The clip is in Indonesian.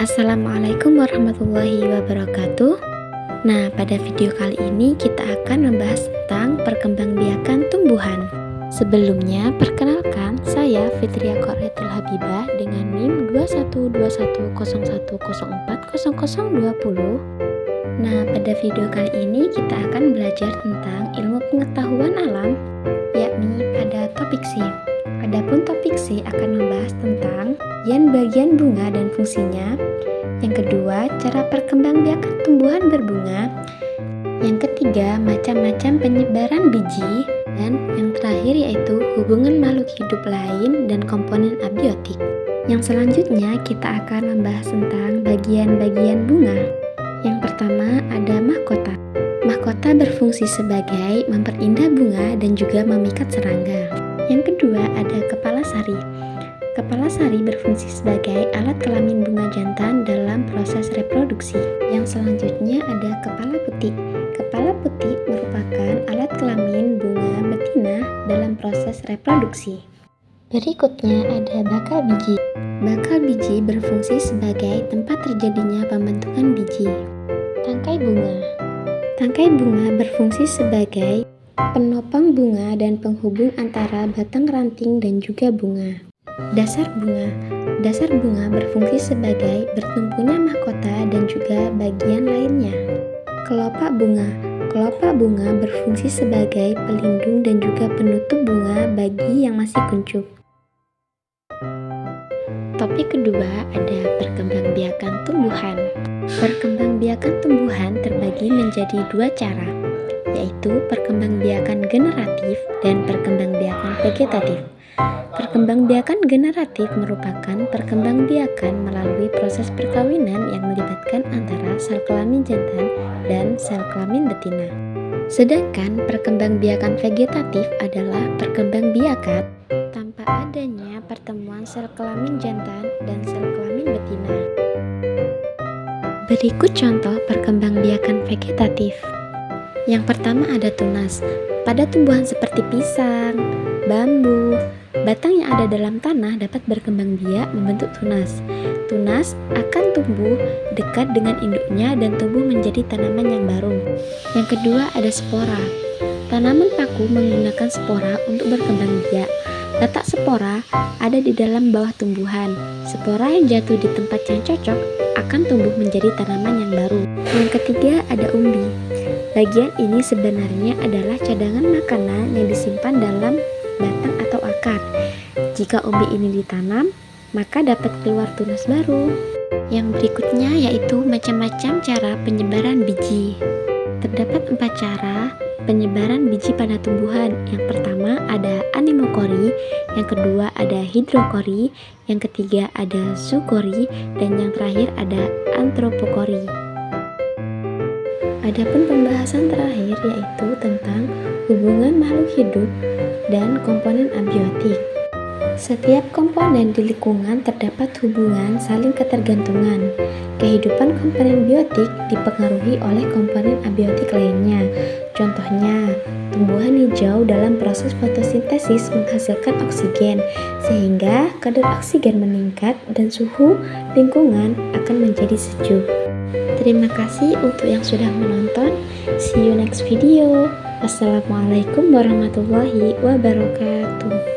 Assalamualaikum warahmatullahi wabarakatuh. Nah, pada video kali ini kita akan membahas tentang perkembangbiakan tumbuhan. Sebelumnya, perkenalkan saya Fitria Qoriatul Habibah dengan NIM 212101040020. Nah, pada video kali ini kita akan belajar tentang ilmu pengetahuan alam, yakni pada topik C. Adapun topik C akan membahas tentang bagian bunga dan fungsinya. Yang kedua, cara perkembangbiakan tumbuhan berbunga. Yang ketiga, macam-macam penyebaran biji. Dan yang terakhir yaitu hubungan makhluk hidup lain dan komponen abiotik. Yang selanjutnya kita akan membahas tentang bagian-bagian bunga. Yang pertama ada mahkota. Mahkota berfungsi sebagai memperindah bunga dan juga memikat serangga. Yang kedua ada kepala sari. Kepala sari berfungsi sebagai alat kelamin bunga jantan dalam proses reproduksi. Yang selanjutnya ada kepala putik. Kepala putik merupakan alat kelamin bunga betina dalam proses reproduksi. Berikutnya ada bakal biji. Bakal biji berfungsi sebagai tempat terjadinya pembentukan biji. Tangkai bunga. Tangkai bunga berfungsi sebagai penopang bunga dan penghubung antara batang ranting dan juga bunga. Dasar bunga. Dasar bunga berfungsi sebagai bertumpunya mahkota dan juga bagian lainnya. Kelopak bunga. Kelopak bunga berfungsi sebagai pelindung dan juga penutup bunga bagi yang masih kuncup. Topik kedua ada perkembangbiakan tumbuhan. Perkembangbiakan tumbuhan terbagi menjadi dua cara, yaitu perkembangbiakan generatif dan perkembangbiakan vegetatif. Perkembangbiakan generatif merupakan perkembangbiakan melalui proses perkawinan yang melibatkan antara sel kelamin jantan dan sel kelamin betina. Sedangkan perkembangbiakan vegetatif adalah perkembangbiakan tanpa adanya pertemuan sel kelamin jantan dan sel kelamin betina. Berikut contoh perkembangbiakan vegetatif. Yang pertama ada tunas. Pada tumbuhan seperti pisang, bambu, batang yang ada dalam tanah dapat berkembang biak membentuk tunas. Tunas akan tumbuh dekat dengan induknya dan tumbuh menjadi tanaman yang baru. Yang kedua ada spora. Tanaman paku menggunakan spora untuk berkembang biak. Letak spora ada di dalam bawah tumbuhan. Spora yang jatuh di tempat yang cocok akan tumbuh menjadi tanaman yang baru. Yang ketiga ada umbi. Bagian ini sebenarnya adalah cadangan makanan yang disimpan dalam batang atau akar. Jika umbi ini ditanam, maka dapat keluar tunas baru. Yang berikutnya yaitu macam-macam cara penyebaran biji. Terdapat 4 cara penyebaran biji pada tumbuhan. Yang pertama ada anemokori, yang kedua ada hidrokori, yang ketiga ada zookori, dan yang terakhir ada antropokori. Adapun pembahasan terakhir yaitu tentang hubungan makhluk hidup dan komponen abiotik. Setiap komponen di lingkungan terdapat hubungan saling ketergantungan. Kehidupan komponen biotik dipengaruhi oleh komponen abiotik lainnya. Contohnya, tumbuhan hijau dalam proses fotosintesis menghasilkan oksigen, sehingga kadar oksigen meningkat dan suhu lingkungan akan menjadi sejuk. Terima kasih untuk yang sudah menonton. See you next video. Wassalamualaikum warahmatullahi wabarakatuh.